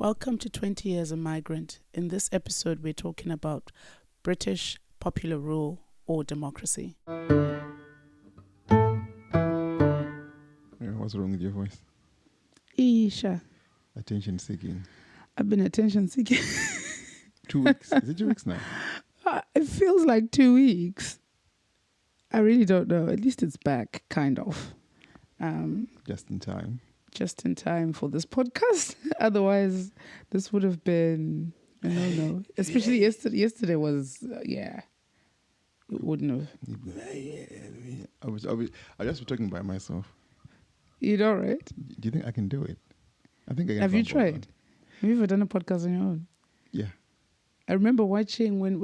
Welcome to 20 Years a Migrant. In this episode, we're talking about British popular rule or democracy. What's wrong with your voice? Isha, Attention seeking. I've been attention seeking. 2 weeks. Is it 2 weeks now? It feels like 2 weeks. I really don't know. At least it's back, kind of. Just in time. Just in time for this podcast. Otherwise, this would have been a no-no. Especially yesterday. Yesterday was, it wouldn't have. I just be talking by myself. You know, right? Do you think I can do it? I think I can. Have you tried? Have you ever done a podcast on your own? Yeah. I remember watching when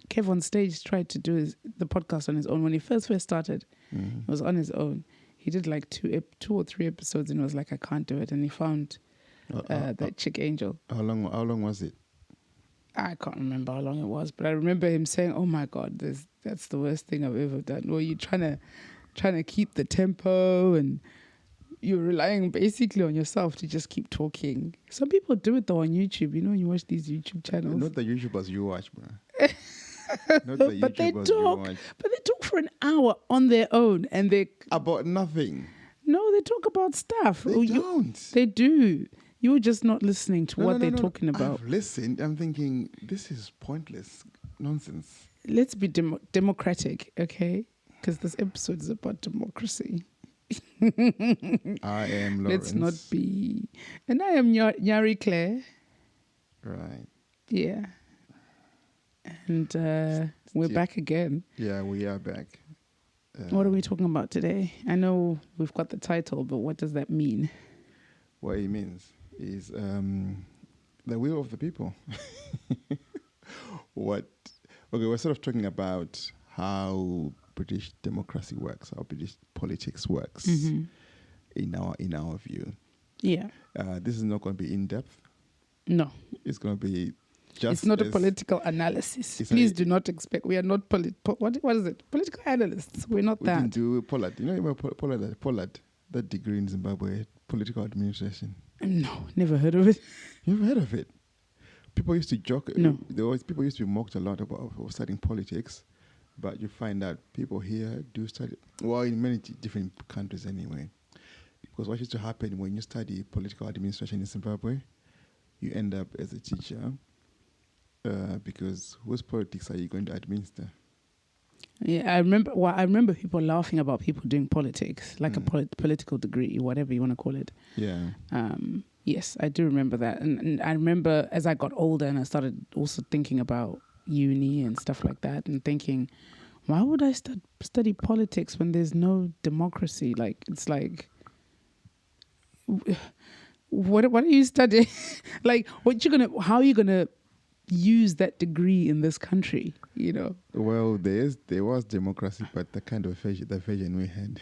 Kev on stage tried to do the podcast on his own. When he first started, It was on his own. He did like two or three episodes and was like, I can't do it. And he found that chick Angel. How long was it? I can't remember how long it was, but I remember him saying, "Oh my God, that's the worst thing I've ever done." Well, you're trying to keep the tempo and you're relying basically on yourself to just keep talking. Some people do it though on YouTube. You know, you watch these YouTube channels. Not the YouTubers you watch, bro. But they talk for an hour on their own, and they about nothing. No, they talk about stuff. They don't. They do. You're just not listening to what they're talking about. I've listened. I'm thinking this is pointless nonsense. Let's be democratic, okay? Because this episode is about democracy. I am Lawrence. Let's not be. And I am NyarieClaire. Right. Yeah. And we're back again. Yeah, we are back. What are we talking about today? I know we've got the title, but what does that mean? What it means is the will of the people. We're sort of talking about how British democracy works, how British politics works in our view. Yeah. This is not going to be in depth. No. It's going to be just. It's not a political analysis. Please do not expect. We are not what is it? Political analysts. We're not that. We can do Pollard. You know Pollard, that degree in Zimbabwe, political administration. No, never heard of it. You never heard of it? People used to joke. No. People used to be mocked a lot about studying politics, but you find that people here do study. Well, in many different countries anyway. Because what used to happen when you study political administration in Zimbabwe, you end up as a teacher. Because whose politics are you going to administer? Yeah, I remember people laughing about people doing politics, like a political degree, whatever you want to call it. Yeah. Yes, I do remember that. And I remember as I got older and I started also thinking about uni and stuff like that and thinking, why would I study politics when there's no democracy? Like, it's like, what are you studying? Like, how are you going to use that degree in this country, you know? Well, there was democracy, but the version we had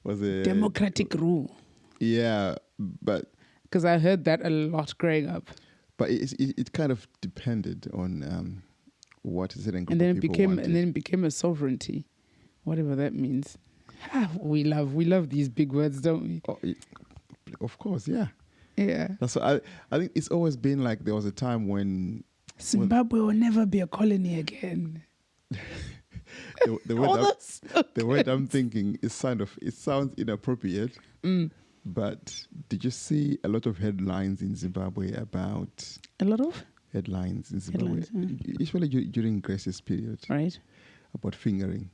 was a democratic rule. Yeah, but because I heard that a lot growing up. But it kind of depended on what a certain group and of people wanted. And then it became a sovereignty, whatever that means. We love these big words, don't we? Oh, of course, yeah. Yeah. That's what I think it's always been like there was a time when Zimbabwe will never be a colony again. the word I'm thinking is it sounds inappropriate. But did you see a lot of headlines in Zimbabwe about a lot of headlines in Zimbabwe, usually during Grace's period, right? About fingering.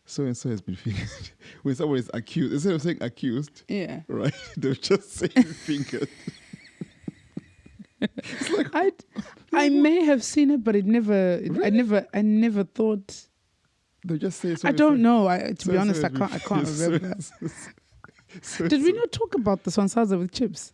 So and so has been fingered. When someone is accused, instead of saying accused, yeah, right, they're just saying fingered. It's like I may have seen it, but I never thought. They just say. I don't know. To be honest, I can't remember. Did we not talk about the swansaza with chips?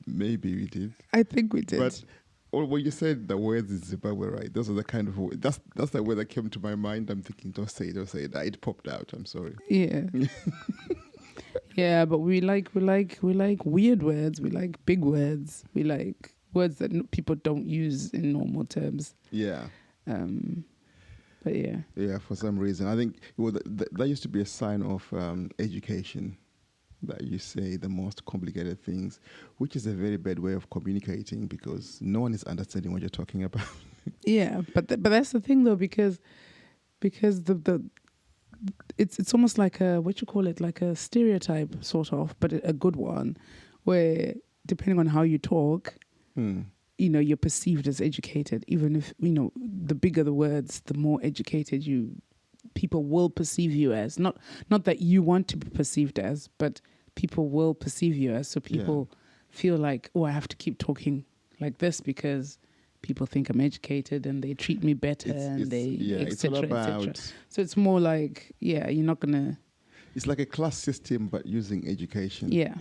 Maybe we did. I think we did. But when you said the words in Zimbabwe, right? Those are the kind of that's the word that came to my mind. I'm thinking, don't say it. It popped out. I'm sorry. Yeah. Yeah, but we like weird words. We like big words. We like words that people don't use in normal terms. Yeah. But yeah. Yeah, for some reason. I think that used to be a sign of education. that you say the most complicated things, which is a very bad way of communicating because no one is understanding what you're talking about. Yeah, but that's the thing though, because the it's almost like a, what you call it, like a stereotype sort of, but a good one, where depending on how you talk, you're perceived as educated, even if the bigger the words, the more educated people will perceive you as. Not that you want to be perceived as, but people will perceive you as. So people feel like, oh, I have to keep talking like this because people think I'm educated and they treat me better it's all about. etc. So it's more like, you're not gonna. It's like a class system, but using education. Yeah.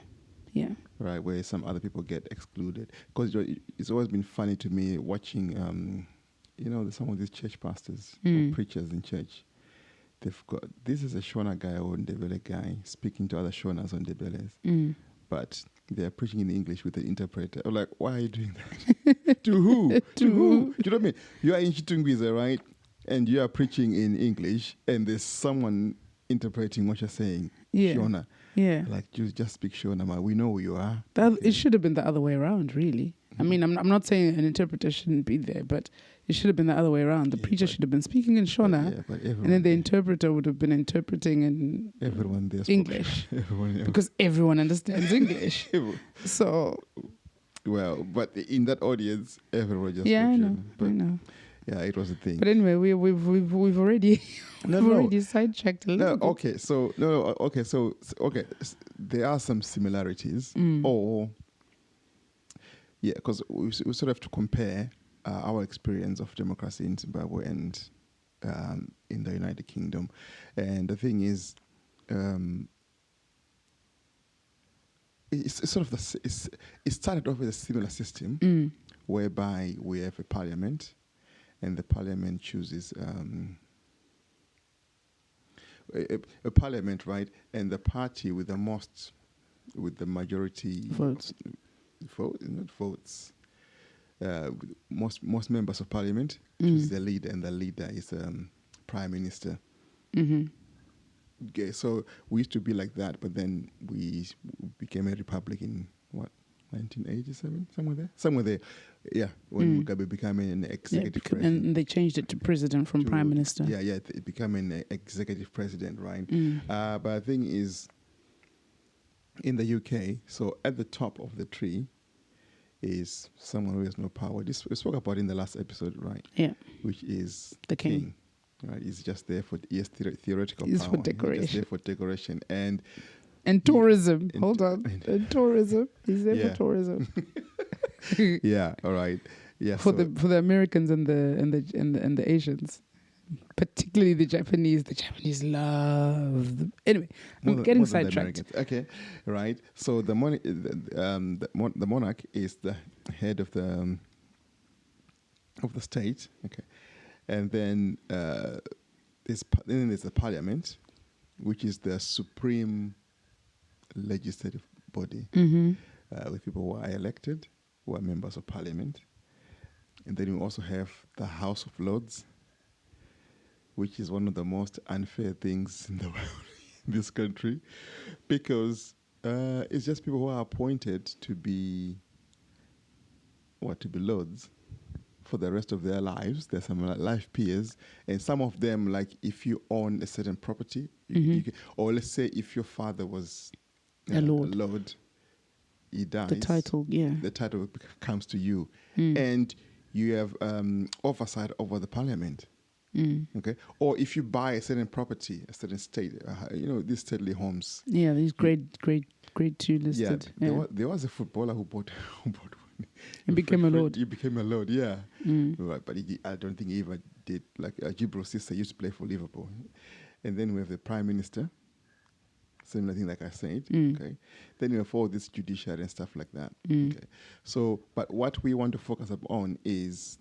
Right, where some other people get excluded. Because it's always been funny to me watching, some of these church pastors or preachers in church. They've got, this is a Shona guy or Ndebele guy speaking to other Shonas or Ndebeles. But they're preaching in English with an interpreter. I'm like, why are you doing that? To who? To who? Do you know what I mean? You are in Chitungwiza, right? And you are preaching in English, and there's someone interpreting what you're saying. Yeah. Shona. Yeah. Like, you just speak Shona, man. We know who you are. It should have been the other way around, really. I mean, I'm not saying an interpreter shouldn't be there, but it should have been the other way around. The preacher should have been speaking in Shona, and then the interpreter would have been interpreting in English. Because everyone understands English. So, well, but in that audience, everyone just I know. Yeah, it was a thing. But anyway, we've already already sidetracked a little bit. Okay, so there are some similarities, because we sort of have to compare our experience of democracy in Zimbabwe and in the United Kingdom. And the thing is, it's sort of it started off with a similar system whereby we have a parliament, and the parliament chooses a parliament, right? And the party with the majority votes. Most members of parliament choose the leader, and the leader is prime minister. Okay, so we used to be like that, but then we became a republic in 1987, somewhere there. Yeah, when Mugabe became an executive president, and they changed it to president from prime minister. Yeah, it became an executive president, right? But the thing is, in the UK, so at the top of the tree is someone who has no power. This we spoke about in the last episode, right? Yeah. Which is the king. Right? He's just there for theoretical He's power. For decoration. He's just there for decoration and tourism. Hold on, and tourism. He's there for tourism. Yeah. All right. Yeah. For the Americans and the Asians, particularly the Japanese. The Japanese love them. Anyway, I'm getting sidetracked. Okay. Right. So the monarch is the head of the state. Okay. And then there's the parliament, which is the supreme legislative body, with people who are elected, who are members of parliament. And then we also have the House of Lords, which is one of the most unfair things in the world in this country, because it's just people who are appointed to be lords for the rest of their lives. There's some life peers, and some of them, like if you own a certain property, you can, or let's say if your father was a lord, he dies. The title comes to you, and you have oversight over the parliament. Okay, or if you buy a certain property, a certain state, these stately homes. Yeah, these grade 2 listed. Yeah, there was a footballer who bought one. He became a lord. He became a lord, yeah. Right, but I don't think he ever did. Like Gibro's sister used to play for Liverpool, and then we have the prime minister. Similar thing, like I said. Okay, then we have all this judiciary and stuff like that. Okay, so but what we want to focus on is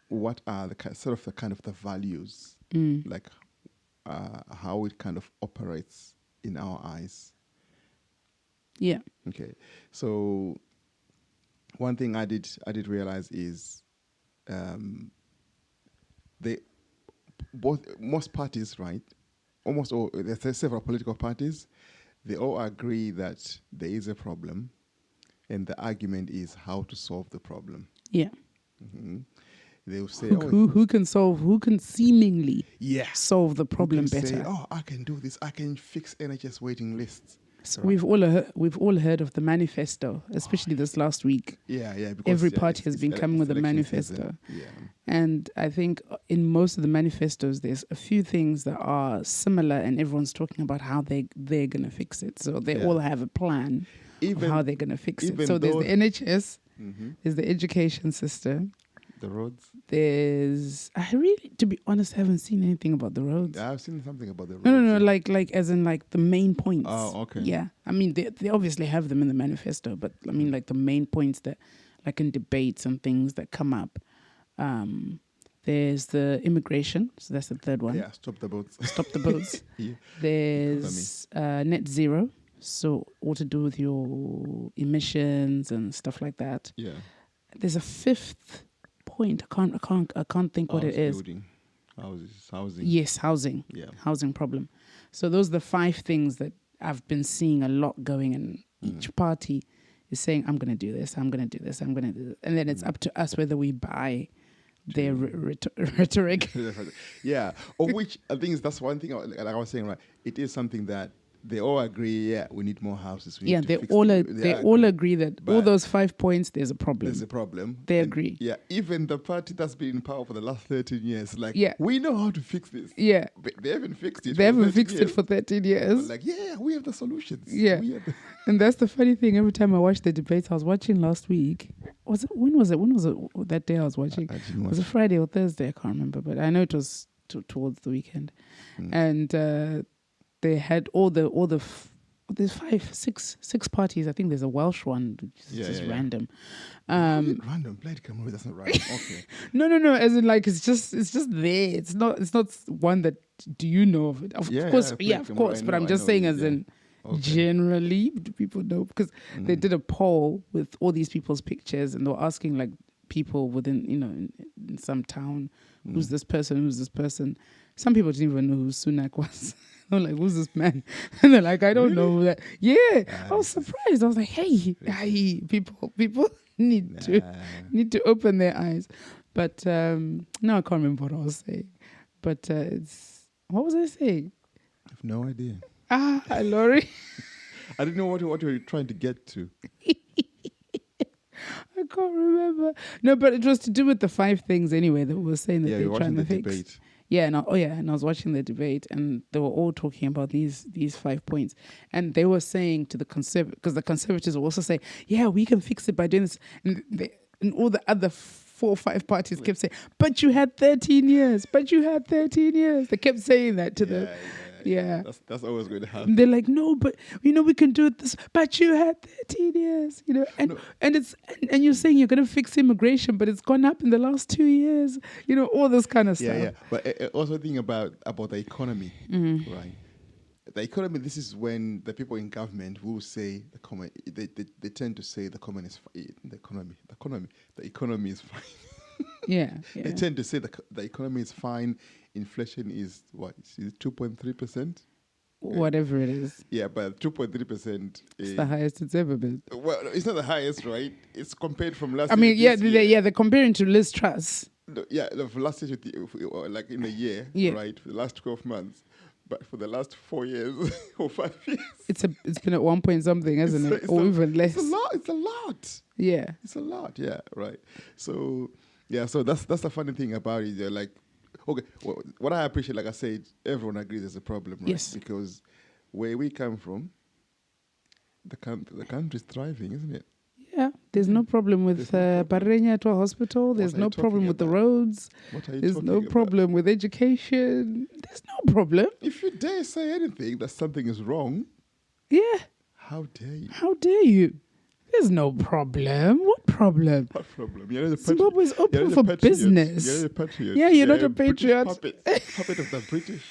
what are the kind of the values, like how it kind of operates in our eyes. Yeah. Okay, so one thing I did realize is most parties, right? Almost all, there's several political parties. they all agree that there is a problem, and the argument is how to solve the problem. Yeah. Hmm. They will say, Who can seemingly yeah, solve the who problem can better? say, I can do this. I can fix NHS waiting lists. So Right. we've all heard of the manifesto, especially this last week. Yeah. Because Every party has been coming with a manifesto. Yeah. And I think in most of the manifestos, there's a few things that are similar, and everyone's talking about how they're going to fix it. So they all have a plan of how they're going to fix it. So there's the NHS, there's the education system, the roads. I really, to be honest, haven't seen anything about the roads. I've seen something about the roads. No, like as in like the main points. Oh, okay. Yeah. I mean, they obviously have them in the manifesto, but I mean like the main points that, like in debates and things that come up. There's the immigration, so that's the third one. Yeah, stop the boats. Stop the boats. Yeah. There's net zero, so all to do with your emissions and stuff like that. Yeah. There's a fifth point. I can't think what it is. Building. Housing. Yes, housing. Yeah. Housing problem. So those are the 5 things that I've been seeing a lot going, and each party is saying, I'm going to do this, I'm going to do this, I'm going to do this. And then it's up to us whether we buy their rhetoric. Yeah. Of which I think that's one thing, like I was saying, right? It is something that they all agree, we need more houses. They all agree that all those 5 points, there's a problem. There's a problem. They agree. Yeah. Even the party that's been in power for the last 13 years, we know how to fix this. Yeah. But they haven't fixed it. They haven't fixed it for 13 years. Like, we have the solutions. Yeah. And that's the funny thing. Every time I watch the debates, I was watching last week. When was it that day I was watching? Was it Friday or Thursday? I can't remember, but I know it was towards the weekend. And they had all the there's 6 parties. I think there's a Welsh one, which is just random. Random, bloody camera. That's not right. Okay. No. As in, like, it's just there. It's not one that, do you know of it? Of course. But I'm just saying, as in, generally, do people know? Because they did a poll with all these people's pictures, and they were asking like people within, in some town, who's this person? Some people didn't even know who Sunak was. I'm like, who's this man? And they're like, I don't know that. Yeah, I was surprised. I was like, hey, people need to open their eyes. But no, I can't remember what I was saying. But what was I saying? I have no idea. Laurie. I didn't know what you were trying to get to. I can't remember. No, but it was to do with the 5 things anyway that we were saying that they're trying to fix. Debate. Yeah, and I was watching the debate, and they were all talking about these 5 points, and they were saying to the because the Conservatives will also say, we can fix it by doing this, and all the other 4 or 5 parties kept saying, but you had 13 years, They kept saying that to them. Yeah. That's always going to happen. They're like, no, but we can do it this, but you had 13 years, and you're saying you're going to fix immigration, but it's gone up in the last 2 years, all this kind of stuff. Yeah. But also think about the economy, right? The economy, this is when the people in government will say they tend to say the economy is fine. Yeah. They tend to say the economy is fine. Inflation is what? Is it 2.3%? Whatever it is. Yeah, but 2.3%. It's the highest it's ever been. Well, it's not the highest, right? It's compared from last year. I mean, they're comparing to Liz Truss. For last year, like in a year, right? For the last 12 months. But for the last 4 years or 5 years. It's been at 1 point something, hasn't it? Or even less. It's a lot. Yeah. It's a lot, right. So that's the funny thing about it. They're like, okay, what I appreciate, like I said, everyone agrees there's a problem, right? Yes. Because where we come from, the country's thriving, isn't it? Yeah, there's no problem with Barrenya to a hospital. There's no problem with the roads. There's no problem with education. There's no problem. If you dare say anything that something is wrong, how dare you? How dare you? There's no problem. What problem? What problem? You're Zimbabwe's open for business. You're a patriot. Yeah, you're not a patriot. Puppet of the British.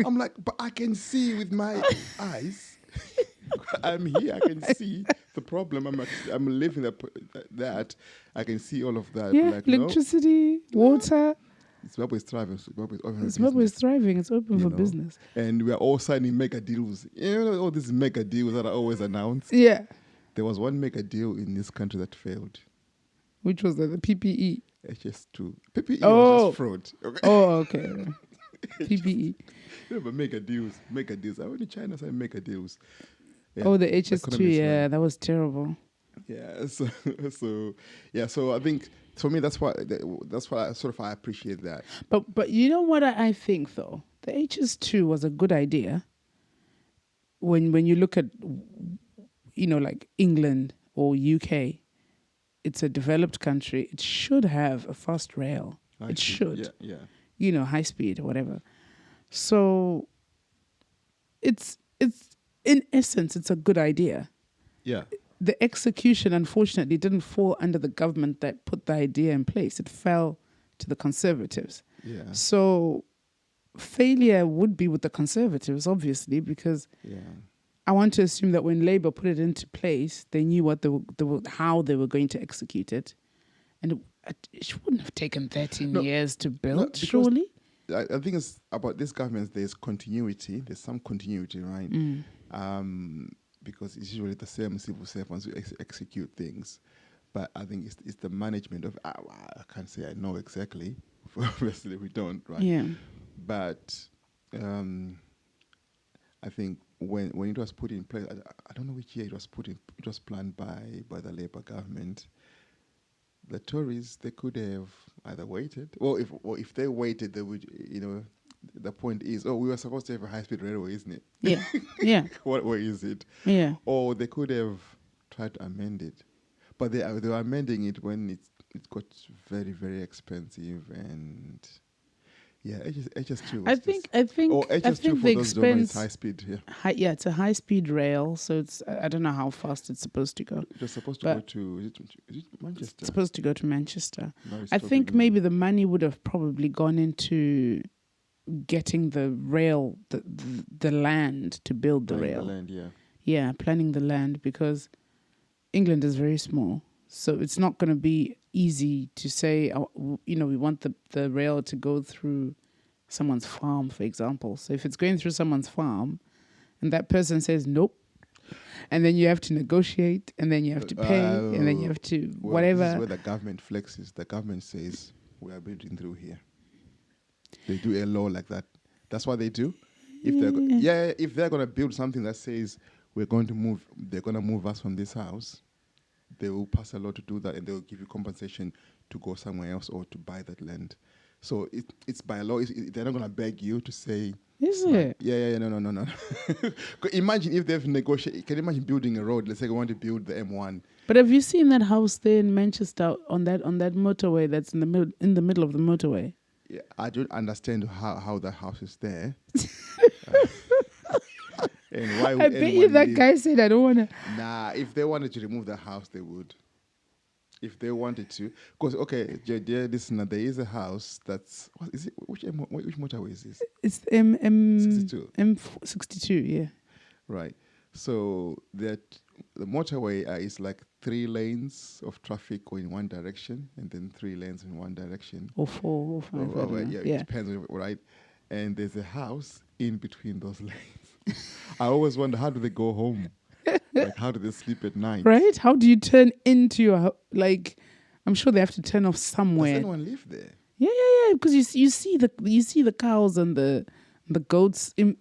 I'm like, but I can see with my eyes. I'm here. I can see the problem. I'm living that. I can see all of that. Yeah, like, electricity, water. Zimbabwe is thriving. Zimbabwe is open for Zimbabwe is business. thriving. It's open You for know. business. And we are all signing mega deals. You know, all these mega deals that are always announced. Yeah. There was one mega deal in this country that failed. Which was the PPE. HS2. PPE was Oh. just fraud. Okay. Oh, okay. PPE. But mega deals. Mega deals. I went to China signing mega deals. Yeah. Oh, the HS2. economy is Yeah, right. that was terrible. Yeah. So I think for me that's why I sort of I appreciate that. But you know what I think though? The HS2 was a good idea when you look at, you know, like England or UK. It's a developed country. It should have a fast rail. It should. Yeah. You know, high speed or whatever. So it's in essence, it's a good idea. Yeah. The execution, unfortunately, didn't fall under the government that put the idea in place. It fell to the Conservatives. Yeah. So failure would be with the Conservatives, obviously, because I want to assume that when Labour put it into place, they knew what how they were going to execute it. And it wouldn't have taken 13 years to build, surely? I think it's about this government, there's continuity. There's some continuity, right? Because it's usually the same civil servants who execute things. But I think it's the management of, I can't say I know exactly. Obviously, we don't, right? Yeah. But I think when it was put in place, I don't know which year it was put in. It was planned by the Labour government. The Tories, they could have either waited, or if they waited, they would, you know. The point is, we were supposed to have a high-speed railway, isn't it? Yeah, yeah. What is it? Yeah. Or they could have tried to amend it, but they were amending it when it got very, very expensive, and HS2. I think HS2 for the those who don't know, it's expense. high speed. Yeah, it's a high-speed rail, so it's I don't know how fast it's supposed to go. It's supposed to go to is it Manchester? It's supposed to go to Manchester. No, it's I think totally- maybe the money would have probably gone into getting the rail, the land to build the Buying rail. the land, yeah. Yeah, planning the land, because England is very small. So it's not going to be easy to say, you know, we want the rail to go through someone's farm, for example. So if it's going through someone's farm and that person says nope, and then you have to negotiate, and then you have to pay, and then you have to whatever. This is where the government flexes. The government says, we are building through here. They do a law like that. That's what they do. If they're going to build something that says they're going to move us from this house, they will pass a law to do that, and they will give you compensation to go somewhere else or to buy that land. So it's by law. They're not going to beg you to say. Is it? Yeah. No. Imagine if they've negotiated. Can you imagine building a road? Let's say we want to build the M1. But have you seen that house there in Manchester on that motorway that's in the middle of the motorway? Yeah, I don't understand how that house is there. And why would I bet you anyone that live- guy said, I don't want to. Nah, if they wanted to remove the house, they would. If they wanted to, because dear listener, there is a house that's what is it? Which motorway is this? It's M62. 62. M62, yeah. Right. So the motorway is like 3 lanes of traffic going in one direction, and then 3 lanes in one direction. Or 4 or 5. I don't know. It depends on right. And there's a house in between those lanes. I always wonder, how do they go home? Like, how do they sleep at night? Right? How do you turn into your I'm sure they have to turn off somewhere. Does anyone live there? Yeah. Because you see the cows and the goats in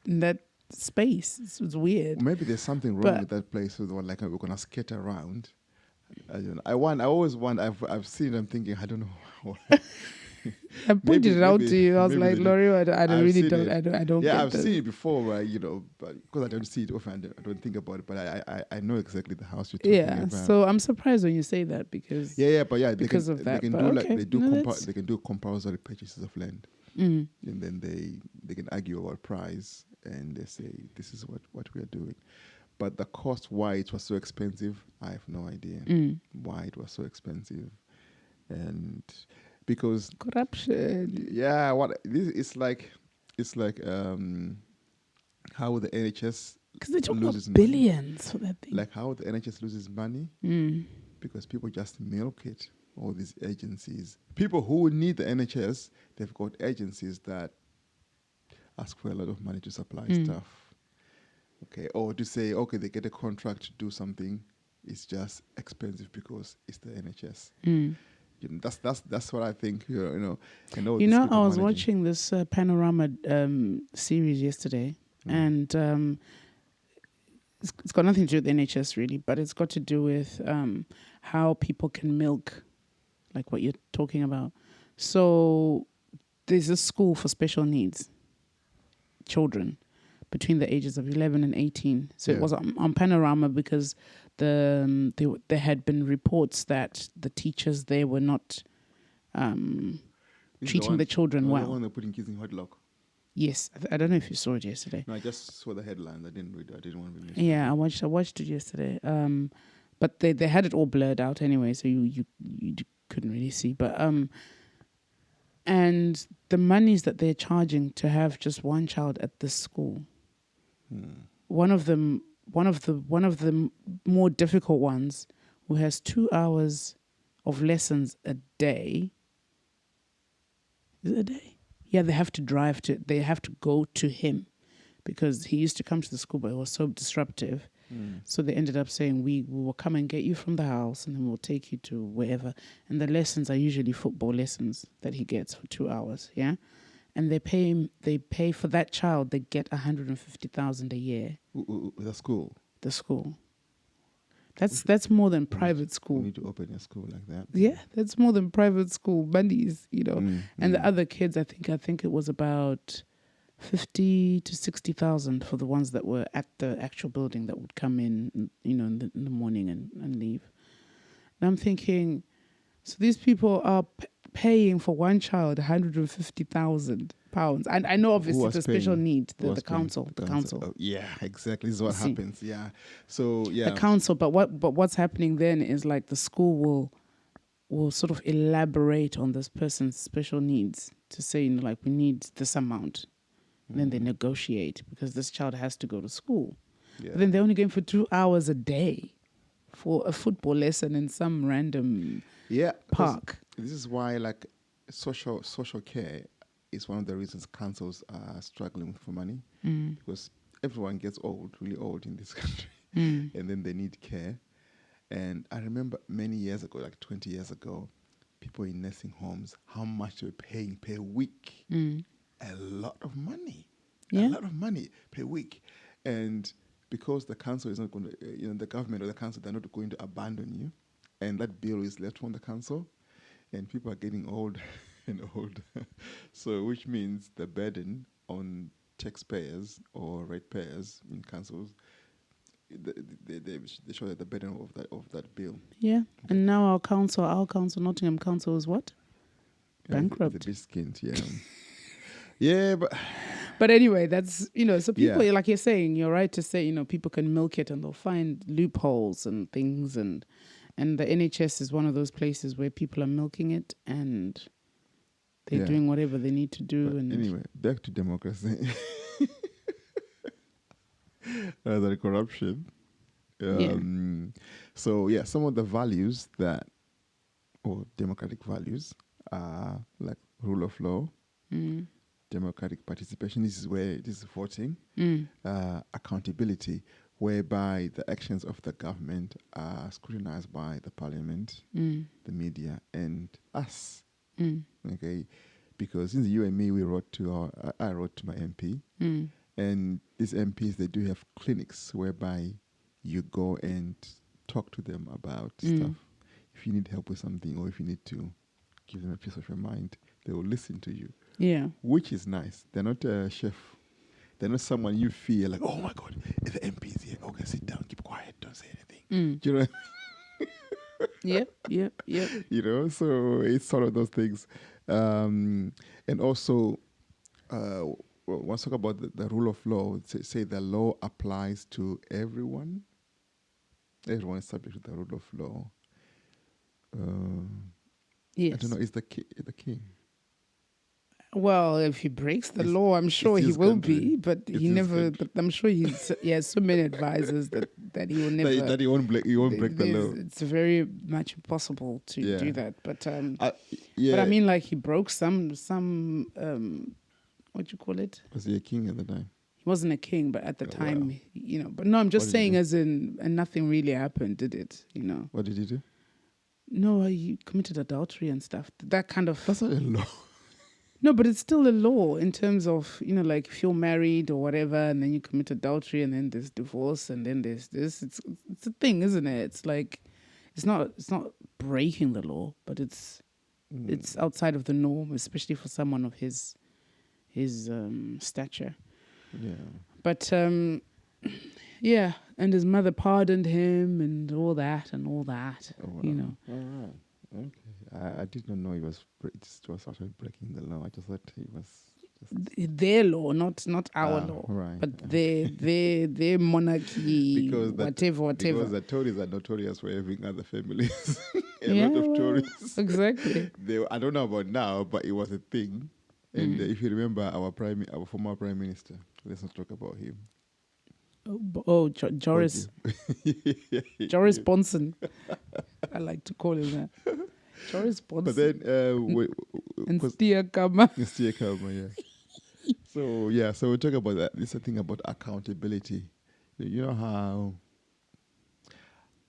that space. It's weird. Maybe there's something wrong with that place. So like we're gonna skate around. I don't know. I always want. I've seen. I'm thinking. I don't know. I pointed it out to you. I was like, Laurie, I don't I've really seen don't. it. I don't. Yeah, get I've this. seen it before, right? You know, but because I don't see it often, I don't think about it. But I know exactly the house you're talking about. So I'm surprised when you say that because because of that. They can But do okay. they can do compulsory purchases of land, and then they can argue about price, and they say this is what we are doing. But the cost, why it was so expensive, I have no idea why it was so expensive, and because corruption. Yeah, it's like how the NHS Because they talk about loses billions for that thing. like how the NHS loses money because people just milk it. all these agencies. People who need the NHS, they've got agencies that ask for a lot of money to supply stuff. Okay, or to say, okay, they get a contract to do something, it's just expensive because it's the NHS. You know, that's what I think. You know, and all You these know, people I was managing. watching this Panorama series yesterday, and it's got nothing to do with the NHS really, but it's got to do with how people can milk, like what you're talking about. So there's a school for special needs children between the ages of 11 and 18. So it Yeah. was on Panorama because there had been reports that the teachers there were not This is treating the children the well. one they're putting kids in headlock. Yes, I don't know if you saw it yesterday. No, I just saw the headlines. I didn't read it. I didn't want to be missed. Yeah, I watched it yesterday. But they had it all blurred out anyway, so you couldn't really see. But and the monies that they're charging to have just one child at this school. One of the more difficult ones, who has 2 hours of lessons a day. Is it a day? Yeah, they have to go to him because he used to come to the school, but it was so disruptive. So they ended up saying, we will come and get you from the house and then we'll take you to wherever. And the lessons are usually football lessons that he gets for 2 hours, yeah? And they pay for that child, they get 150,000 a year. The school. The school. That's more than private We school. need to open a school like that. Yeah, that's more than private school monies, you know. And the other kids, I think it was about 50 to 60,000 for the ones that were at the actual building that would come in, you know, in the morning and leave. And I'm thinking, so these people are paying for one child 150,000 pounds. And I know obviously was the special paying? need, Who the was paying? council, the council. Oh, yeah, exactly. This is what See. happens. Yeah. So yeah. The council, but what's happening then is like the school will sort of elaborate on this person's special needs to say, you know, like we need this amount. And then they negotiate because this child has to go to school. Yeah. But then they're only going for 2 hours a day for a football lesson in some random park. This is why like social care is one of the reasons councils are struggling for money because everyone gets old, really old in this country, and then they need care. And I remember many years ago, like 20 years ago, people in nursing homes, how much they were paying per week. A lot of money. Yeah. A lot of money per week. And because the council is not going to, the government or the council, they're not going to abandon you. And that bill is left on the council. And people are getting old and old. So which means the burden on taxpayers or ratepayers in councils, they show that the burden of that bill. Yeah. And now our council, Nottingham Council is what? Bankrupt. The biscuit, yeah. Yeah, But anyway, that's, so people, Yeah. like you're saying, you're right to say, people can milk it and they'll find loopholes and things. And the NHS is one of those places where people are milking it and they're doing whatever they need to do. But And anyway, back to democracy. Rather than corruption. So, some of the values or democratic values are like rule of law, democratic participation. This is voting, accountability, whereby the actions of the government are scrutinized by the parliament, the media, and us. Okay, because since you and me, I wrote to my MP, and these MPs, they do have clinics whereby you go and talk to them about stuff. If you need help with something, or if you need to give them a piece of your mind, they will listen to you. yeah. Which is nice. They're not a chef. They're not someone you feel like, oh my God, if the MP is here, okay, sit down, keep quiet, don't say anything. Do you know? Yep. So it's sort of those things. And also, once talk about the rule of law, say the law applies to everyone. Everyone is subject to the rule of law. Yes. I don't know, is the king? Well, if he breaks the It's- law, I'm sure he his will country. be. But It's he his never. country. But I'm sure he has so many advisors that he will never. That he won't break. He won't break the law. It's very much impossible to Yeah. do that. But Yeah. but I mean, like he broke some what you call it? Was he a king at the time? He wasn't a king, but at the Oh, time, wow. you know. But no, I'm just What did he saying, do? as in, and nothing really happened, did it? You know. What did he do? No, he committed adultery and stuff. That kind of. That's not a law. No, but it's still a law in terms of, you know, like if you're married or whatever, and then you commit adultery, and then there's divorce, and then there's this. It's a thing, isn't it? It's like, it's not breaking the law, but it's outside of the norm, especially for someone of his stature. Yeah. But yeah, and his mother pardoned him and all that. Oh, wow. You know. All right. Okay. I did not know he was actually breaking the law. I just thought he was just Their law, not our law, right. but their monarchy, whatever. Because the Tories are notorious for having other families. a Yeah, lot of well, Tories. exactly. I don't know about now, but it was a thing. And if you remember our former prime minister, let's not talk about him. Joris Joris Bonson. I like to call him that. Joris Bonson. But then and Stia Kama. So we talk about that. This is a thing about accountability. You know how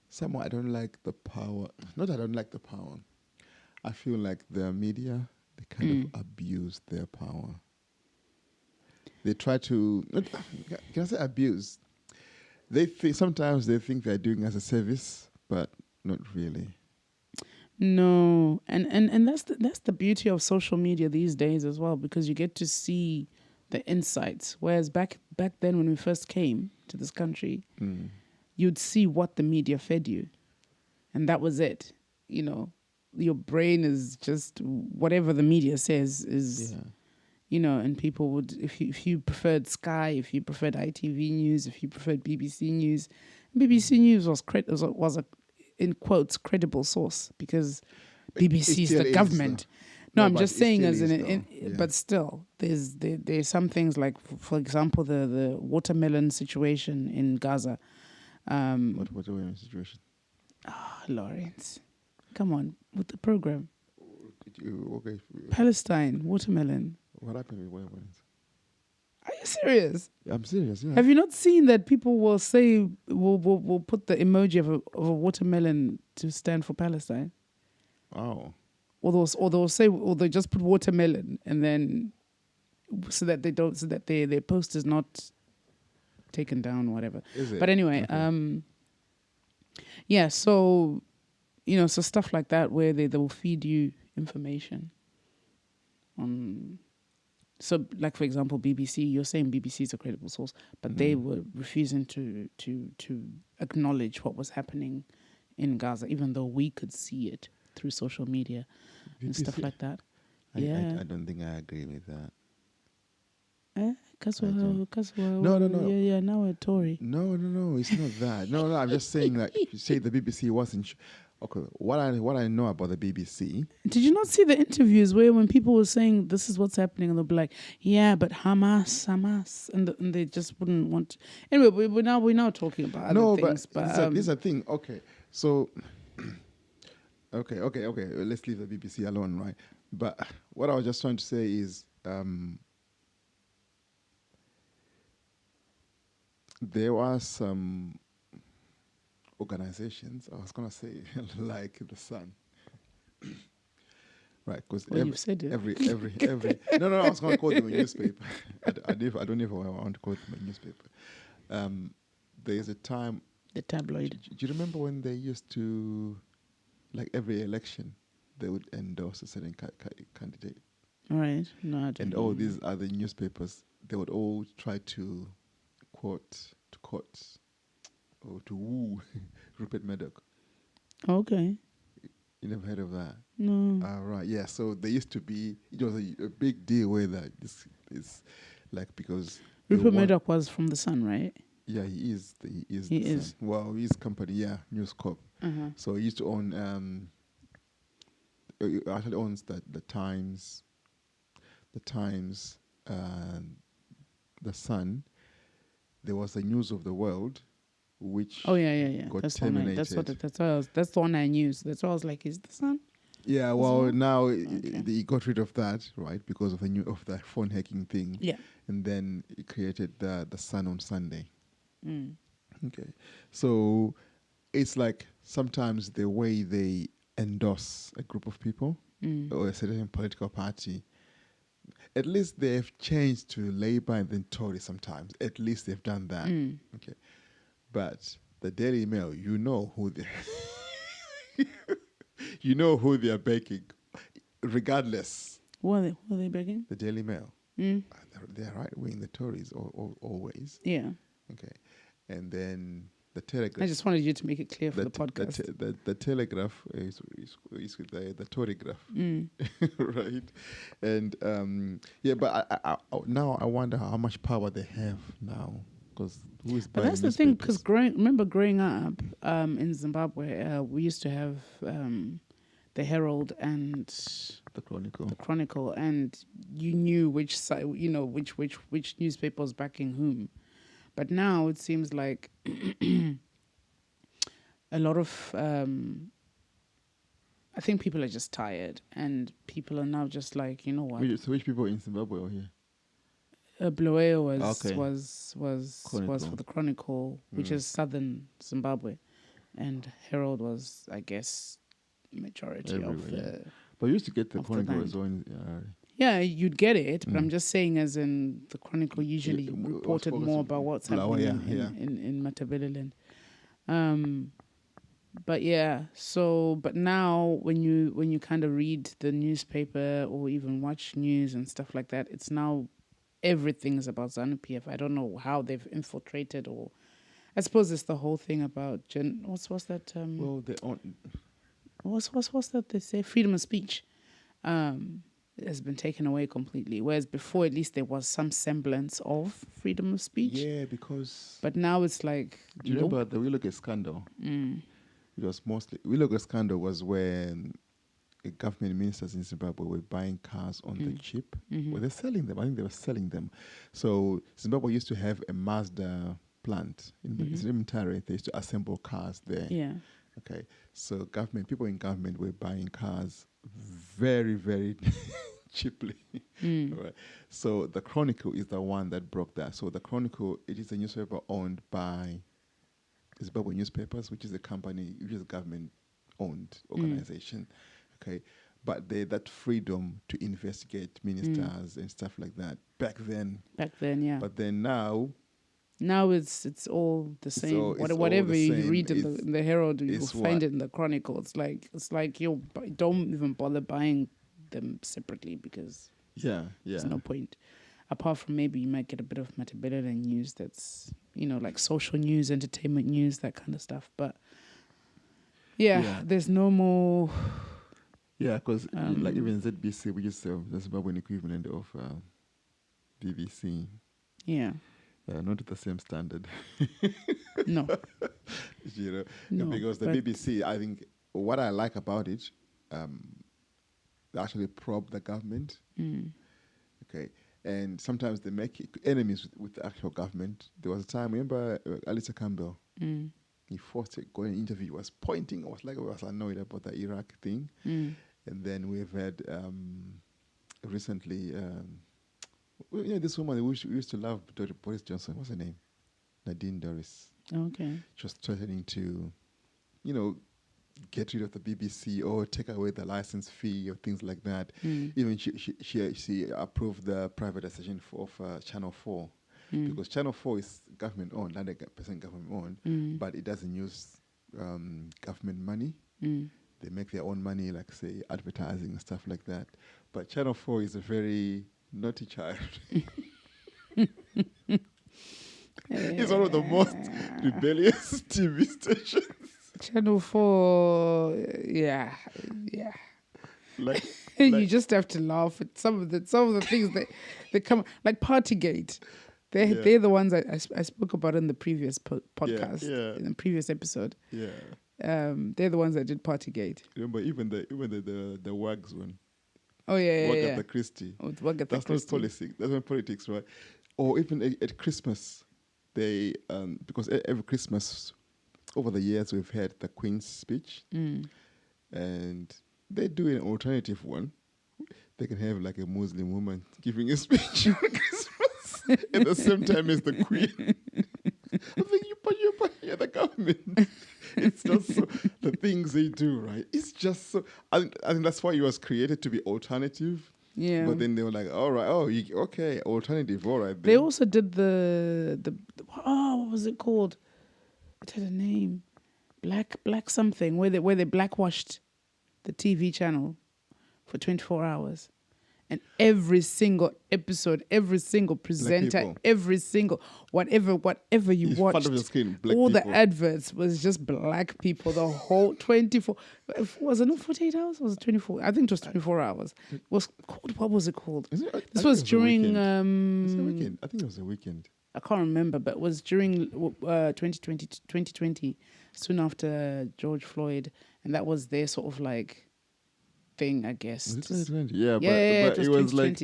somehow I don't like the power. Not that I don't like the power. I feel like the media, they kind of abuse their power. They try to, can I say abuse? Sometimes they think they're doing us a service, but not really. No, and that's the beauty of social media these days as well, because you get to see the insights. Whereas back then when we first came to this country, you'd see what the media fed you, and that was it. You know, your brain is just whatever the media says is. Yeah. You know, and people would, if you preferred Sky, if you preferred ITV News, if you preferred BBC News, BBC News was a, in quotes, credible source, because BBC is the government. No, I'm just saying but still, there's some things like, for example, the watermelon situation in Gaza. What watermelon situation? Lawrence, come on with the program. Okay. Palestine, watermelon. What happened with watermelons? Are you serious? I'm serious, yeah. Have you not seen that people will say, will put the emoji of a watermelon to stand for Palestine? Oh. Or they'll say, or they just put watermelon, and then so that their post is not taken down, whatever. Is it? But anyway, okay. Yeah, so, you know, so stuff like that where they will feed you information on. So, like, for example, BBC, you're saying BBC is a credible source, but they were refusing to acknowledge what was happening in Gaza, even though we could see it through social media and stuff like that. I don't think I agree with that. No. Yeah, now we're Tory. No, it's not that. No, I'm just saying that if you say the BBC wasn't... Okay, what I know about the BBC... Did you not see the interviews where when people were saying this is what's happening, and they'll be like, yeah, but Hamas, and they just wouldn't want to... Anyway, we're now talking about other things. But this is a thing. Okay, so... Okay. Let's leave the BBC alone, right? But what I was just trying to say is... there were some organizations, I was going to say, like the Sun. Right, because you've said it. every no, I was going to quote them a newspaper. I don't know if I want to quote them a newspaper. There's a time... The tabloid. Do you remember when they used to, like every election, they would endorse a certain candidate? All right. No, I don't and all these other newspapers, they would all try to quote or to woo Rupert Murdoch. Okay. You never heard of that? No. Right, yeah. So there used to be, it was a big deal where that this is like, because Rupert Murdoch was from the Sun, right? Yeah, he is. He is. Sun. Well, his company, yeah, News Corp. Uh-huh. So he used to own. He actually owns the Times, the Times, the Sun, there was the News of the World, which got That's terminated. That's the one I knew. So that's why I was like, is the Sun? Yeah, well, now he got rid of that, right, because of the phone hacking thing. Yeah. And then it created the Sun on Sunday. Mm. Okay. So it's like sometimes the way they endorse a group of people or a certain political party, at least they've changed to Labour and then Tory sometimes. At least they've done that. Okay. But the Daily Mail, you know who they you know who they are backing, regardless. What are they begging? The Daily Mail. They're right wing, the Tories, always. Yeah. Okay. And then the Telegraph. I just wanted you to make it clear for the podcast. The Telegraph is the Torygraph. Right? And but I now I wonder how much power they have now. Because who is buying But that's the thing, newspapers? because remember growing up in Zimbabwe, we used to have the Herald and The Chronicle. and you knew which side, which newspaper was backing whom. But now it seems like a lot of I think people are just tired, and people are now just like, you know what? So which people in Zimbabwe are here? Bulawayo Okay. was Chronicle. for the Chronicle, which is southern Zimbabwe, and Herald was, I guess, majority of Everywhere, the. But you used to get the of the Chronicle land. as well. Yeah, you'd get it, but I'm just saying, as in the Chronicle usually reported more about what's happening in Matabeleland. But yeah, but now when you kind of read the newspaper or even watch news and stuff like that, it's now everything's about ZANU-PF. I don't know how they've infiltrated, or I suppose it's the whole thing about what's that? Well, they own. What's that they say? Freedom of speech. Has been taken away completely. Whereas before, at least there was some semblance of freedom of speech. Yeah, because. But now it's like. Do you remember the Willoga scandal? It was mostly Willoga scandal was when government ministers in Zimbabwe were buying cars on the cheap. Well, they're selling them. I think they were selling them. So Zimbabwe used to have a Mazda plant in NyarieClaire. They used to assemble cars there. Yeah. Okay. So people in government were buying cars very, very cheaply. Right. So the Chronicle is the one that broke that. So the Chronicle, it is a newspaper owned by Zimbabwe Newspapers, which is a company, which is a government-owned organization. Okay. But that freedom to investigate ministers and stuff like that back then. Yeah. But then now it's all the same. It's Whatever all the you same. read in the Herald, you'll find it in the Chronicle. It's like you don't even bother buying them separately because there's no point. Apart from maybe you might get a bit of Matabeleland news that's, like social news, entertainment news, that kind of stuff. But there's no more. Yeah, because like even ZBC, which is the Zimbabwean equivalent of BBC. Yeah. Not to the same standard. No. No, because the BBC, I think what I like about it, they actually probe the government. Okay. And sometimes they make enemies with the actual government. There was a time, remember Alisa Campbell? He forced to go and interview. He was pointing. I was annoyed about the Iraq thing. And then we've had recently, this woman we used to love, Boris Johnson. What's her name? Nadine Dorries. Okay. She was threatening to, get rid of the BBC or take away the license fee or things like that. Even she approved the privatization of Channel 4 because Channel 4 is government owned, 100% government owned, but it doesn't use government money. They make their own money, like say advertising and stuff like that. But Channel 4 is a very naughty child. It's one of the most rebellious TV stations. Channel 4, yeah. Like You just have to laugh at some of the things that come, like Partygate. They're the ones I spoke about in the previous podcast, in the previous episode. Yeah. They're the ones that did Partygate. Remember, even the WAGs one. Oh yeah, yeah, Agatha Christie. With Agatha That's not Christie. politics. That's not politics, right? Or even at Christmas, they because every Christmas over the years we've had the Queen's speech, and they do an alternative one. They can have like a Muslim woman giving a speech on Christmas at the same time as the Queen. I think you're the government. It's just so, the things they do, right? It's just so. I think that's why it was created, to be alternative. Yeah. But then they were like, all right, okay, alternative, all right. They Then. also did the what was it called? It had a name, black something, where they blackwashed the TV channel for 24 hours. And every single episode, every single presenter, every single whatever you In watched, front of the screen, black all people. the adverts was just black people. The whole 24. Was it not 48 hours? Was it 24? I think it was 24 hours. It was called, what was it called? This was during. Was it a weekend? I think it was a weekend. I can't remember, but it was during 2020, soon after George Floyd, and that was their sort of like thing, I guess. Was it 2020? Yeah, but it was like,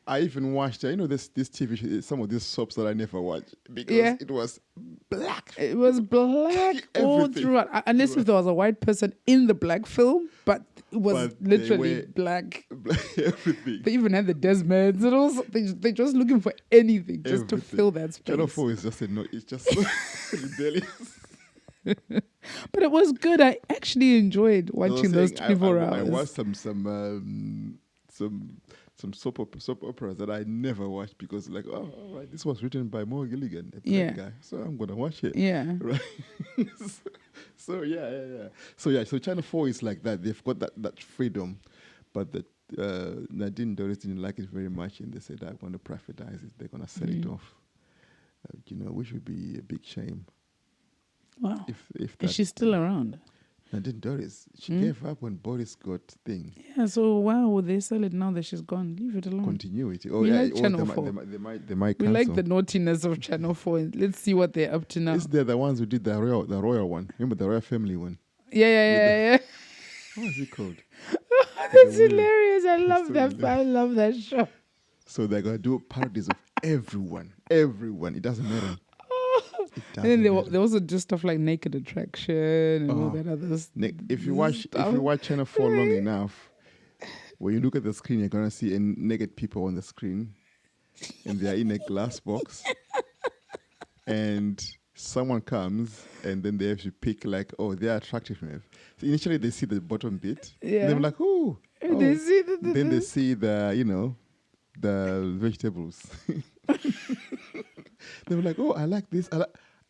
I even watched, this TV show, some of these soaps that I never watched because it was black. It was black all throughout, unless if there was a white person in the black film, but it was literally black. Everything. They even had the Desmonds and all. They're just looking for anything just to fill that space. Channel 4 is just it's just so rebellious. But it was good. I actually enjoyed watching those 24 hours. I watched some soap operas that I never watched because all right, this was written by Mo Gilligan, a black guy, so I'm gonna watch it. Yeah. Right. So Channel 4 is like that. They've got that freedom, but that Nadine Dorries didn't like it very much, and they said, "I want to privatize it. They're gonna sell it off." Which would be a big shame. Wow. If is she still around? Nadine Dorries, she gave up when Boris got thing. Yeah, so why would they sell it now that she's gone? Leave it alone. Continuity. We like Channel 4. They might we cancel. like the naughtiness of Channel 4. Let's see what they're up to now. Is they the ones who did the royal one? Remember the royal family one? Yeah. What is it called? That's hilarious. I love that. I love that show. So they're going to do parodies of everyone. It doesn't matter. And then they also do stuff like Naked Attraction and all that other stuff. If you watch Channel 4 long enough, when you look at the screen, you're going to see naked people on the screen. And they are in a glass box. And someone comes and then they have to pick they're attractive. So initially they see the bottom bit. Yeah. They're like, oh. They see then they see the vegetables. They were like, oh, I like this.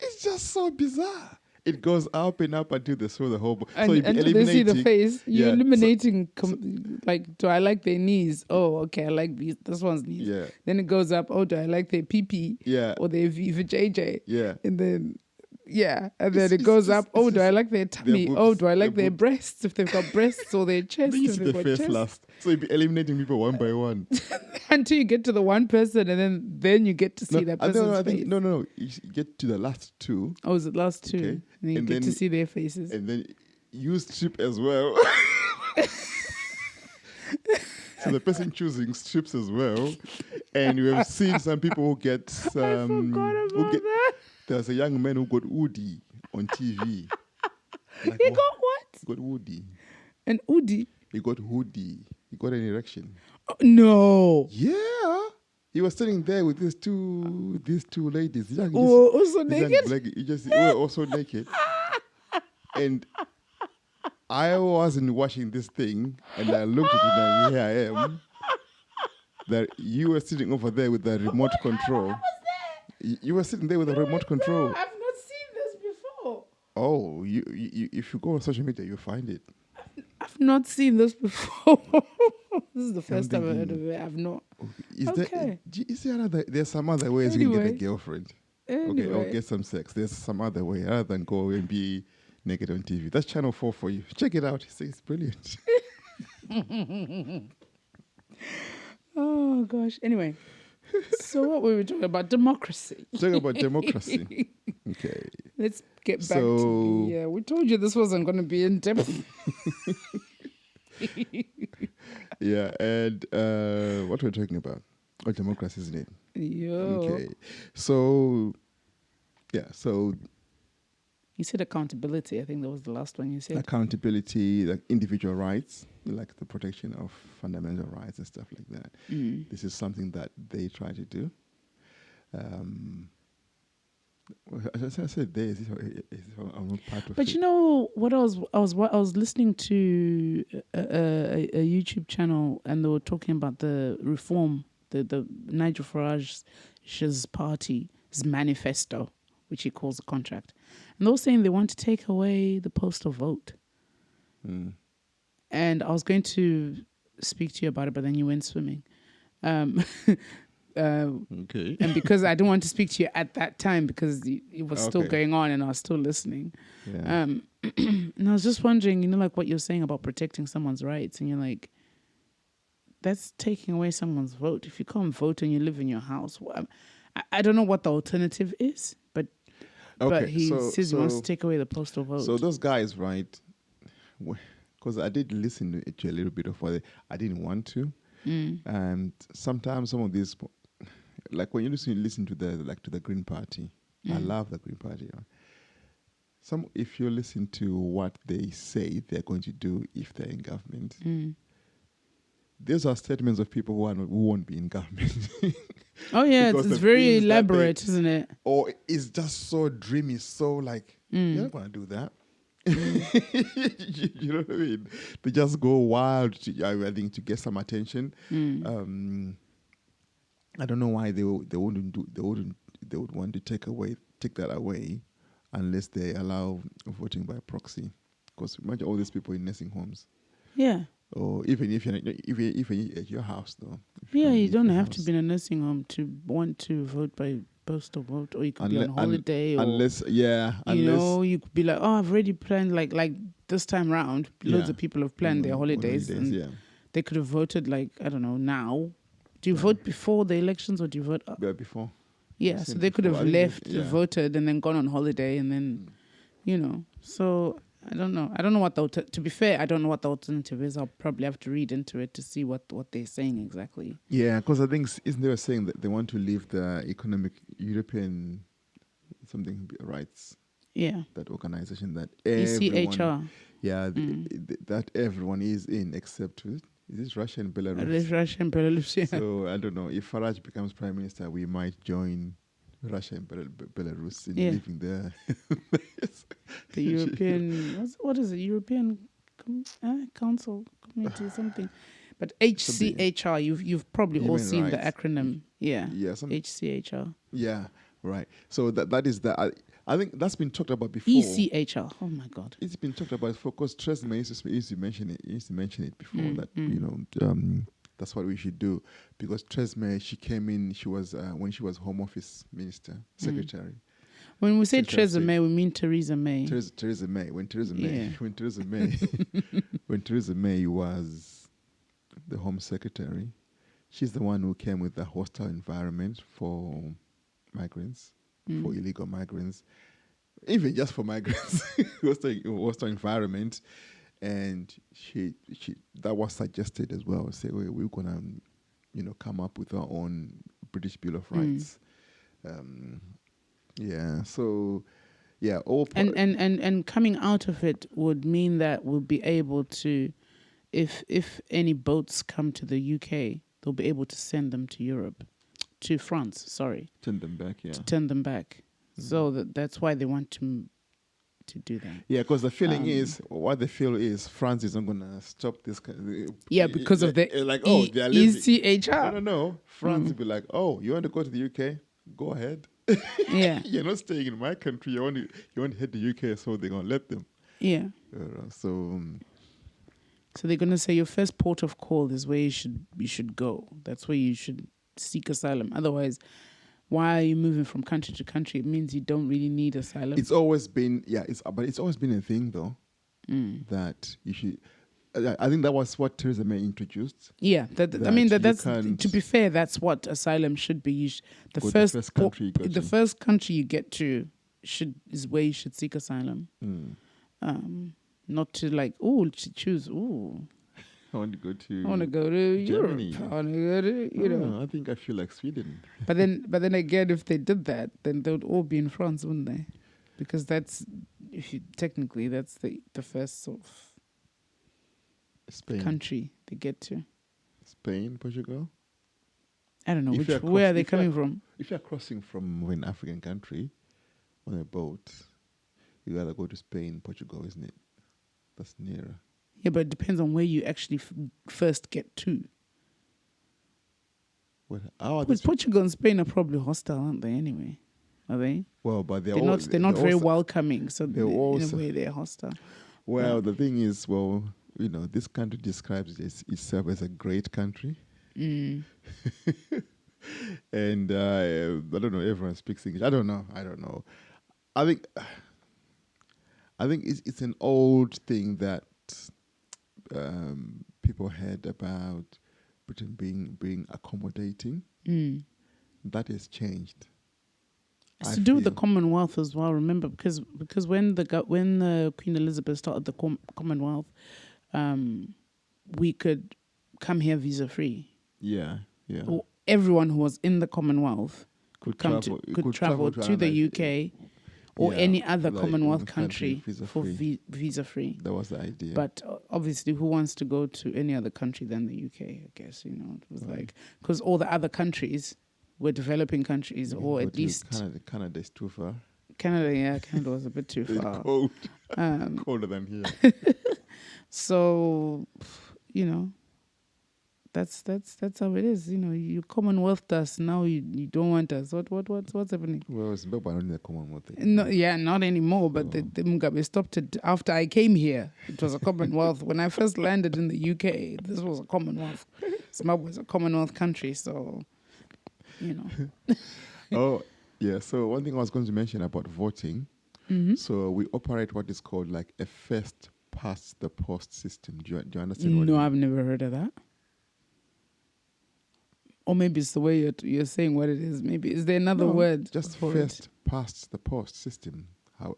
It's just so bizarre. It goes up and up until they show the whole body. So until they see the face, you're eliminating, do I like their knees? Oh, okay, I like this one's knees. Yeah. Then it goes up, oh, do I like their pee-pee? Yeah. Or their VJJ? Yeah. And then... Yeah, and then it goes up. Oh, do I like their tummy? Oh, do I like their breasts? If they've got breasts or their chest. Then you see the face last. So you'll be eliminating people one by one. Until you get to the one person and then you get to see that person's face. No. You get to the last two. Oh, is it last two? Okay. And then you get to see their faces. And then you strip as well. So the person choosing strips as well. And you have seen some people who get... I forgot about that. There's a young man who got Woody on TV. He got what? He got Woody. An Woody? He got Woody. He got an erection. Oh, no. Yeah. He was sitting there with these two ladies. Also naked? Also naked. And I wasn't watching this thing, and I looked at it and here I am. That you were sitting over there with the remote control. You were sitting there with a remote control. I've not seen this before. Oh, you if you go on social media, you'll find it. I've not seen this before. This is the first time I've heard of it. I've not. There's some other ways you can get a girlfriend. Anyway. Okay, or get some sex. There's some other way other than go and be naked on TV. That's Channel 4 for you. Check it out. It's brilliant. Oh, gosh. Anyway. So what were we talking about? Democracy. Talking about democracy. Okay. Let's get back to we told you this wasn't going to be in depth. Yeah, and what we're talking about? Oh, democracy, isn't it? Yo. Okay. So, yeah, so You said accountability. I think that was the last one you said. accountability, like individual rights, like the protection of fundamental rights and stuff like that. This is something that they try to do. As I said, I'm not part of But it. you know what? I was listening to a YouTube channel, and they were talking about the reform, the Nigel Farage's party's manifesto, which he calls a contract, and they were saying they want to take away the postal vote. And I was going to speak to you about it, but then you went swimming. Okay. And because I didn't want to speak to you at that time because it was still Okay. going on and I was still listening. Yeah. And I was just wondering, like what you're saying about protecting someone's rights, and you're like, that's taking away someone's vote. If you can't vote and you live in your house, I don't know what the alternative is, but he says he wants to take away the postal vote. So those guys, right? Because I did listen to a little bit of what I didn't want to, and sometimes some of these, like when you listen to the Green Party, I love the Green Party. If you listen to what they say they're going to do if they're in government, these are statements of people who won't be in government. Oh yeah, it's very elaborate, isn't it? Or it's just so dreamy, so like you're not gonna do that. You know what I mean? They just go wild, I think, to get some attention. I don't know why they would want to take that away, unless they allow voting by proxy. Because imagine all these people in nursing homes. Yeah. Or even if you're even at your house, though. Yeah, you don't have to be in a nursing home to want to vote by postal vote, or you could be on holiday. You could be like, oh, I've already planned, like this time round, loads of people have planned their holidays, and they could have voted, like, I don't know, now. Do you vote before the elections, or do you vote? Before. Yeah, so they could have left, voted, and then gone on holiday, and then, so I don't know. I don't know what to be fair, I don't know what the alternative is. I'll probably have to read into it to see what they're saying exactly. Yeah, because I think isn't they were saying that they want to leave the economic European something rights. Yeah. That organization that ECHR. Yeah, that everyone is in except is this Russia and Belarus? Russia and Belarus. Yeah. So I don't know if Farage becomes prime minister, we might join Russia and Belarus in leaving the European, what is it? European Council Committee something, but HCHR. You've probably all seen the acronym. Yeah. Yeah. HCHR. Yeah. Right. So that is the. I think that's been talked about before. ECHR. Oh my God. It's been talked about before because Tresemme used to mention it before that that's what we should do, because Tresemme, she came in, she was when she was Home Office Minister, Secretary. When we say Tresemme, we mean Theresa May. Theresa May. When Theresa May was the Home Secretary, she's the one who came with the hostile environment for migrants, for illegal migrants, even just for migrants, hostile environment. And she that was suggested as well. Say we're gonna, come up with our own British Bill of Rights. And coming out of it would mean that we'll be able to, if any boats come to the UK, they'll be able to send them to France. Sorry, turn them back. Yeah, to turn them back. So that's why they want to do that. Yeah, because the feeling is, what they feel is France is not going to stop this. Because of the they're ECHR. No. France will be like, oh, you want to go to the UK? Go ahead. Yeah. You're not staying in my country. You want to hit the UK, so they're going to let them. Yeah. So they're going to say your first port of call is where you should go. That's where you should seek asylum. Otherwise, why are you moving from country to country? It means you don't really need asylum. It's always been, but it's always been a thing, though, that you should. I think that was what Theresa May introduced. Yeah, that's to be fair, that's what asylum should be. The first country you get to is where you should seek asylum. Not to choose. I want to go to. I want to go to Germany. Europe. I want to go to, I think I feel like Sweden. But then again, if they did that, then they would all be in France, wouldn't they? Because technically that's the first sort of Spain. country they get to. Spain, Portugal. I don't know where are they coming from. If you're crossing from an African country on a boat, you gotta go to Spain, Portugal, isn't it? That's nearer. Yeah, but it depends on where you actually first get to. Because Portugal and Spain are probably hostile, aren't they? Anyway, are they? Well, but they're not very welcoming. So in a way, they're hostile. Well, the thing is, this country describes itself as a great country. Mm. And I don't know. Everyone speaks English. I don't know. I think it's an old thing that people had about Britain being accommodating. Mm. That has changed. It's to do with the Commonwealth as well. Remember, because when the Queen Elizabeth started the Commonwealth, we could come here visa free. Yeah. Or everyone who was in the Commonwealth could travel to the UK or any other Commonwealth country for visa free. That was the idea. But obviously, who wants to go to any other country than the UK? I guess it was because all the other countries were developing countries, or at least Canada is too far. Canada was a bit too far. Cold. Colder than here. So, that's how it is. You Commonwealth us now. You don't want us. What's happening? Well, Zimbabwe not in the Commonwealth. No, not anymore. But the Mugabe stopped it after I came here. It was a Commonwealth. When I first landed in the UK, this was a Commonwealth. Zimbabwe was a Commonwealth country, so Oh, yeah. So one thing I was going to mention about voting. Mm-hmm. So we operate what is called like a first past the post system. Do you understand? No, I've never heard of that. Or maybe it's the way you're saying what it is. Maybe is there another word? Just first past the post system.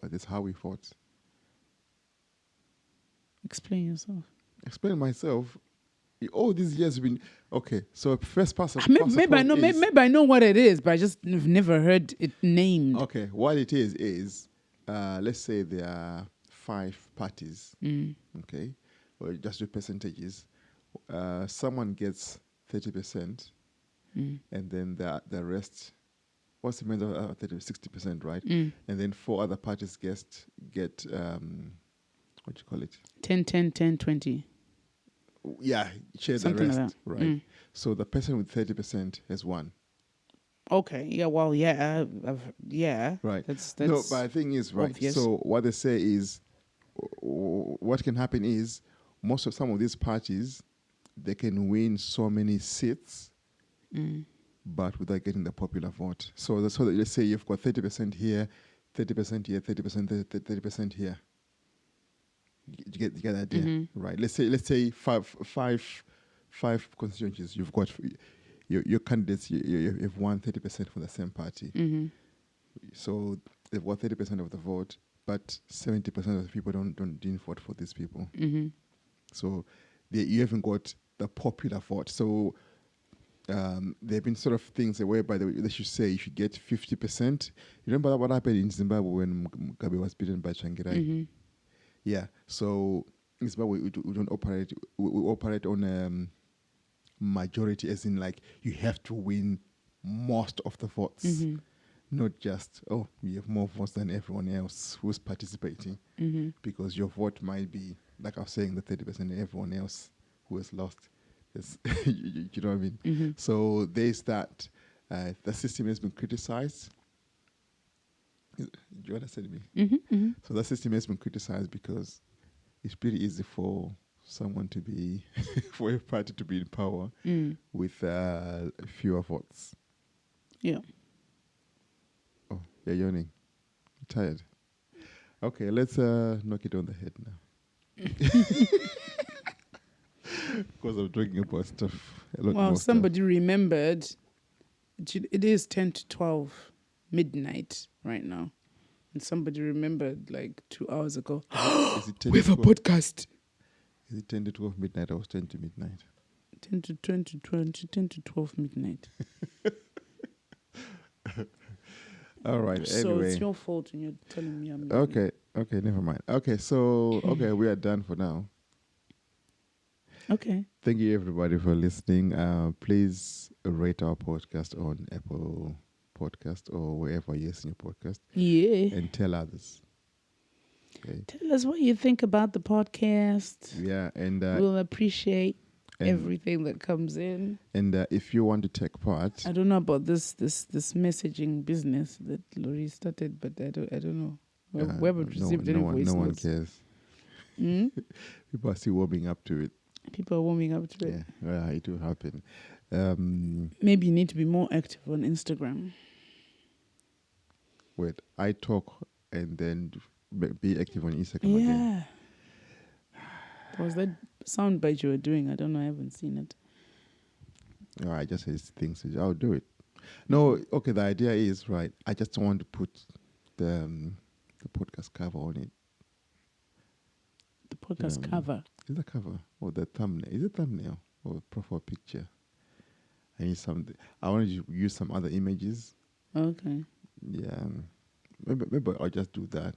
That's how we fought. Explain yourself. Explain myself. All these years we've been okay. So first past. Maybe I know what it is, but I just have never heard it named. Okay, what it is let's say there are 5 parties. Okay, or just do percentages. Someone gets 30%. And then the rest, what's the measure of 60%, right? And then 4 other parties get what do you call it? 10, 20. Yeah, share something the rest, like that. right? So the person with 30% has won. Okay. Yeah. Well. Yeah. Right. That's no, but the thing is, right. Obvious. So what they say is, what can happen is some of these parties, they can win so many seats. But without getting the popular vote. So let's say you've got 30% here, 30% here, 30% here. You get the idea, right? Let's say five constituencies. You've got your candidates. You've won 30% for the same party. So they've got 30% of the vote, but 70% of the people didn't vote for these people. So you haven't got the popular vote. So there have been sort of things whereby they should say you should get 50%. You remember what happened in Zimbabwe when Mugabe was beaten by Changirai? Yeah. So in Zimbabwe, we don't operate. We operate on majority, as in like you have to win most of the votes, not just we have more votes than everyone else who's participating, because your vote might be, like I was saying, the 30% of everyone else who has lost. You know what I mean? So there's that. The system has been criticized. Do you understand me? So the system has been criticized because it's pretty easy for someone to be, for a party to be in power with fewer votes. Yeah. Oh, you're yawning. You're tired. Okay, let's knock it on the head now. Because I'm talking about stuff a lot more. Well, somebody remembered. It is 10 to 12 midnight right now. And somebody remembered like 2 hours ago. Is it 10 we have a podcast. Is it 10 to 12 midnight or 10 to midnight? 10 to 12 midnight. All right. So Anyway. it's your fault when you're telling me I'm Okay. Okay. Never mind. Okay. So, okay. We are done for now. Okay. Thank you, everybody, for listening. Please rate our podcast on Apple Podcast or wherever you listen to your podcast. Yeah. And tell others. Okay. Tell us what you think about the podcast. Yeah. And we'll appreciate everything that comes in. And if you want to take part, I don't know about this messaging business that Laurie started, but I don't know. We haven't received any voice notes. No one cares. People are still warming up to it. People are warming up to it. Yeah, it will happen. Maybe you need to be more active on Instagram. Wait, I talk and then be active on Instagram again. Was that sound bite you were doing? I don't know. I haven't seen it. No, I just say things. I'll do it. No, okay. The idea is right. I just want to put the podcast cover on it. The podcast cover. Is the cover or the thumbnail? Is it thumbnail or profile picture? I need some. I want to use some other images. Okay. Yeah. Maybe I'll just do that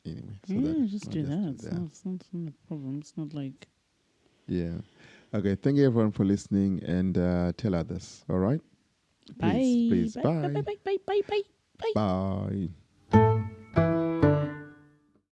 anyway. So just do that. It's not a problem. It's not like. Yeah. Okay. Thank you everyone for listening and tell others. All right. Bye. Please. Bye. Bye. Bye. Bye. Bye. Bye. Bye. Bye. Bye.